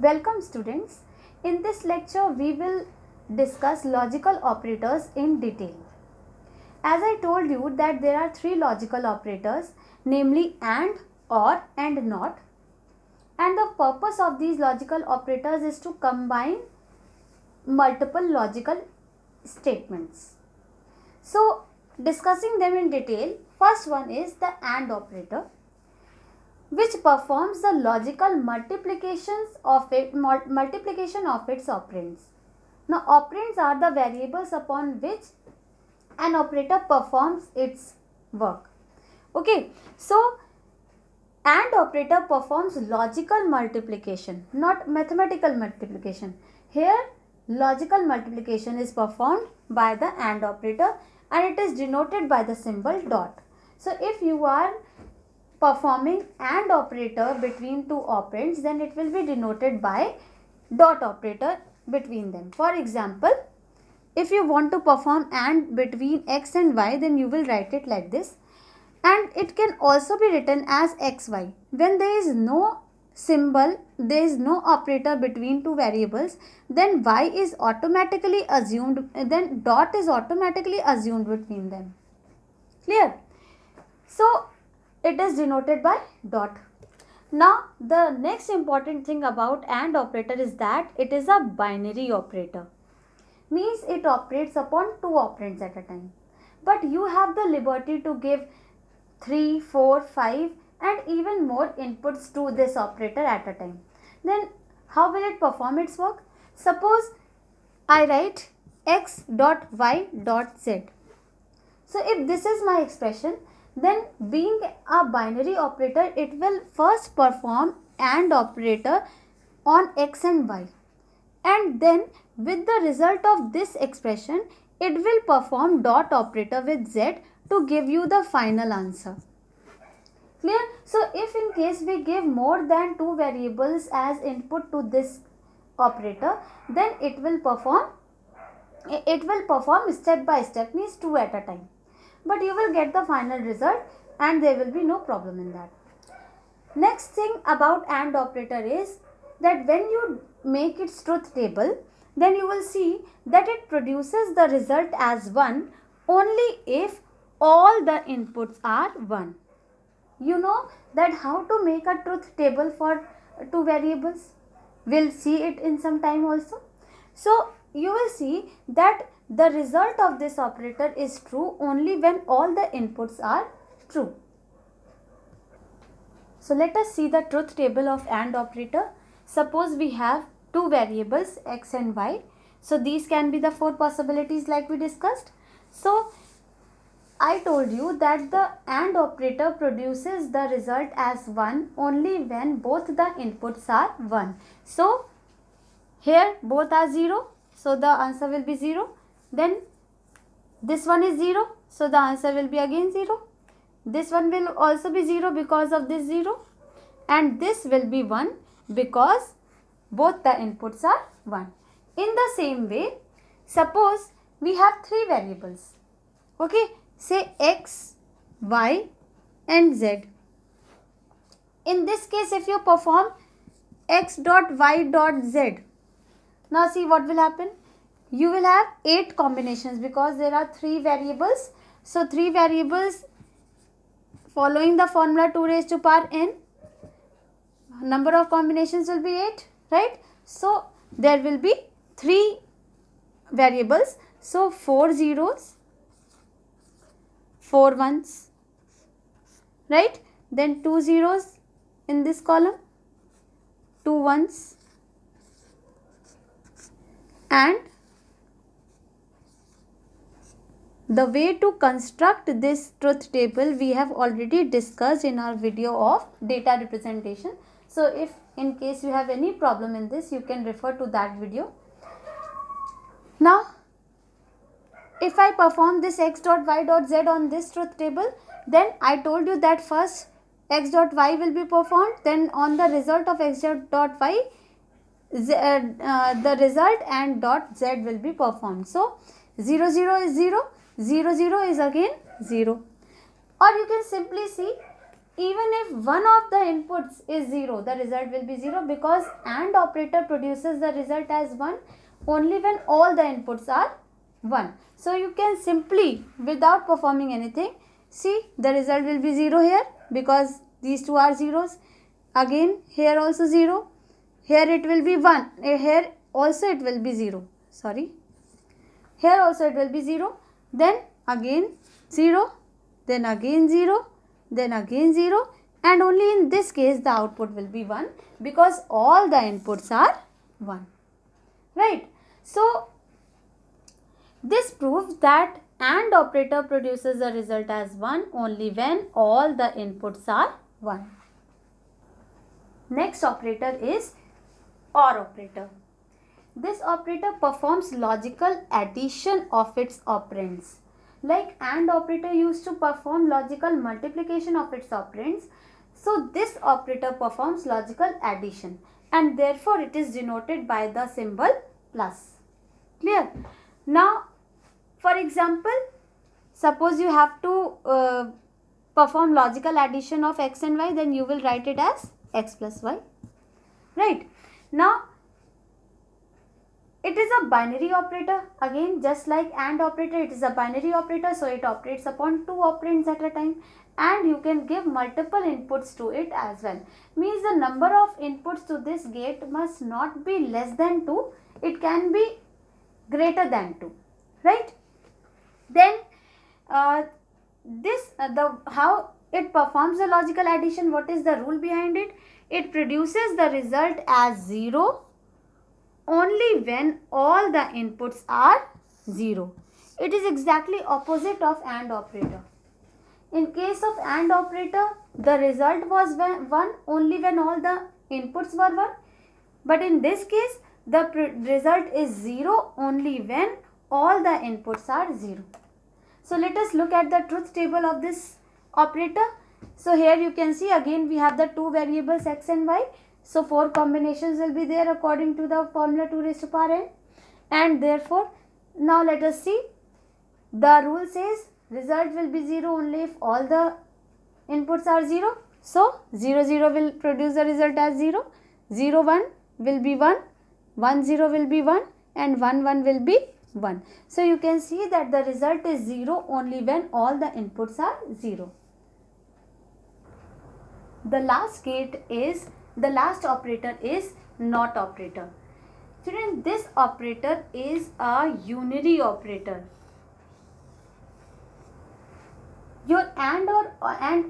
Welcome students. In this lecture we will discuss logical operators in detail. As I told you that there are three logical operators, namely and, or and not. And the purpose of these logical operators is to combine multiple logical statements. So discussing them in detail, first one is the and operator, which performs the logical multiplication of its operands. Now operands are the variables upon which an operator performs its work. Okay, so AND operator performs logical multiplication, not mathematical multiplication. Here logical multiplication is performed by the AND operator and it is denoted by the symbol dot. So if you are performing AND operator between two operands, then it will be denoted by dot operator between them. For example, if you want to perform AND between x and y, then you will write it like this. And it can also be written as xy. When there is no symbol, there is no operator between two variables, then y is automatically assumed, then dot is automatically assumed between them. Clear? So it is denoted by dot. Now the next important thing about AND operator is that it is a binary operator. Means it operates upon two operands at a time. But you have the liberty to give 3, 4, 5 and even more inputs to this operator at a time. Then how will it perform its work? Suppose I write x dot y dot z. So if this is my expression, then being a binary operator, it will first perform AND operator on x and y. And then with the result of this expression, it will perform dot operator with z to give you the final answer. Clear? So if in case we give more than two variables as input to this operator, then it will perform step by step, means two at a time. But you will get the final result and there will be no problem in that. Next thing about AND operator is that when you make its truth table, then you will see that it produces the result as 1 only if all the inputs are 1. You know that how to make a truth table for two variables. We'll see it in some time also. So you will see that the result of this operator is true only when all the inputs are true. So let us see the truth table of AND operator. Suppose we have two variables x and y. So these can be the four possibilities like we discussed. So I told you that the AND operator produces the result as 1 only when both the inputs are 1. So here both are 0. So the answer will be 0. Then this one is 0. So the answer will be again 0. This one will also be 0 because of this 0. And this will be 1 because both the inputs are 1. In the same way, suppose we have three variables. Okay, say x, y and z. In this case, if you perform x dot y dot z, now see what will happen. You will have 8 combinations because there are 3 variables. So 3 variables following the formula 2 raised to power n. Number of combinations will be 8, right? So there will be 3 variables. So 4 zeros, 4 ones, right? Then 2 zeros in this column, 2 ones, and the way to construct this truth table we have already discussed in our video of data representation. So if in case you have any problem in this, you can refer to that video. Now if I perform this x dot y dot z on this truth table, then I told you that first x dot y will be performed, then on the result of x dot y, the result and dot z will be performed. So 0 0 is 0, 0 0 is again 0. Or you can simply see even if one of the inputs is 0, the result will be 0, because AND operator produces the result as 1 only when all the inputs are 1. So you can simply, without performing anything, see the result will be 0 here, because these two are zeros. Again here also 0, here it will be 1, here also it will be 0, sorry, here also it will be 0, then again 0, then again 0, then again 0, and only in this case the output will be 1, because all the inputs are 1, right? So this proves that AND operator produces the result as 1 only when all the inputs are 1. Next operator is OR operator. This operator performs logical addition of its operands. Like AND operator used to perform logical multiplication of its operands, so this operator performs logical addition, and therefore it is denoted by the symbol plus. Clear? Now, for example, suppose you have to perform logical addition of x and y, then you will write it as x plus y, right? Now, it is a binary operator. Again, just like AND operator, it is a binary operator, so it operates upon two operands at a time, and you can give multiple inputs to it as well. Means the number of inputs to this gate must not be less than 2, it can be greater than 2, right? Then how it performs the logical addition, what is the rule behind it? It produces the result as 0 only when all the inputs are 0. It is exactly opposite of AND operator. In case of AND operator, the result was 1 only when all the inputs were 1. But in this case, the result is 0 only when all the inputs are 0. So let us look at the truth table of this operator. So here you can see again we have the two variables x and y. So 4 combinations will be there according to the formula 2 raised to power n. And therefore, now let us see. The rule says result will be 0 only if all the inputs are 0. So 0 0 will produce the result as 0. 0 1 will be 1. 1 0 will be 1. And 1 1 will be 1. So you can see that the result is 0 only when all the inputs are 0. The last operator is NOT operator. Children, this operator is a unary operator. Your AND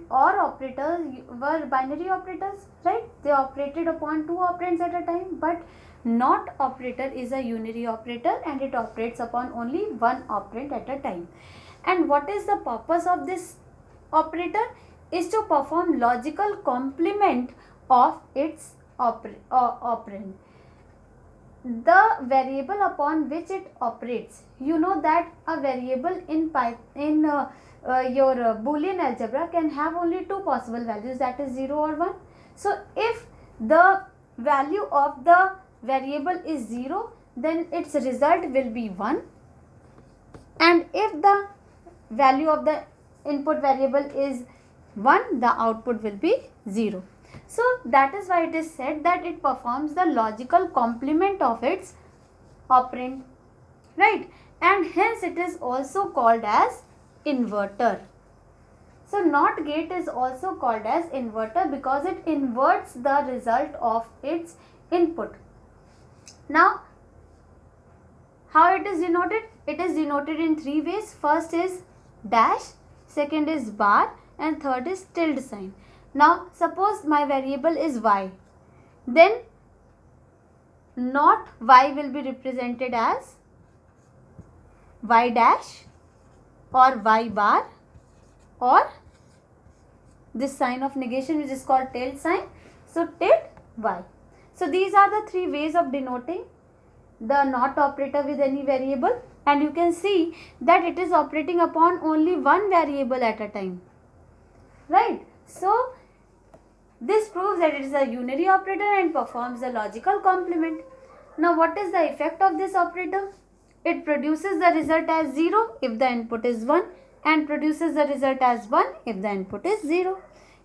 or operators were binary operators, right? They operated upon two operands at a time, but NOT operator is a unary operator and it operates upon only one operand at a time. And what is the purpose of this operator? Is to perform logical complement of its operand. The variable upon which it operates, you know that a variable in your Boolean algebra can have only two possible values, that is 0 or 1. So if the value of the variable is 0, then its result will be 1, and if the value of the input variable is 1, the output will be 0. So that is why it is said that it performs the logical complement of its operand, right? And hence it is also called as inverter. So NOT gate is also called as inverter because it inverts the result of its input. Now, how it is denoted? It is denoted in three ways. First is dash, second is bar, and third is tilde sign. Now, suppose my variable is y, then not y will be represented as y dash or y bar or this sign of negation which is called tilde sign. So, tilde y. So, these are the three ways of denoting the NOT operator with any variable, and you can see that it is operating upon only one variable at a time, right? So, this proves that it is a unary operator and performs the logical complement. Now, what is the effect of this operator? It produces the result as 0 if the input is 1 and produces the result as 1 if the input is 0.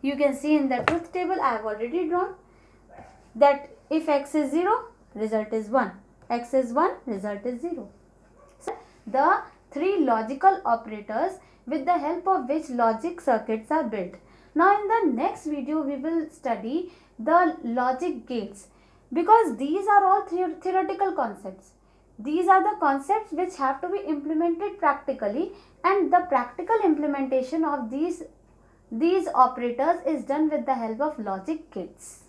You can see in the truth table I have already drawn that if x is 0, result is 1. X is 1, result is 0. So, the three logical operators with the help of which logic circuits are built. Now in the next video we will study the logic gates, because these are all theoretical concepts. These are the concepts which have to be implemented practically, and the practical implementation of these operators is done with the help of logic gates.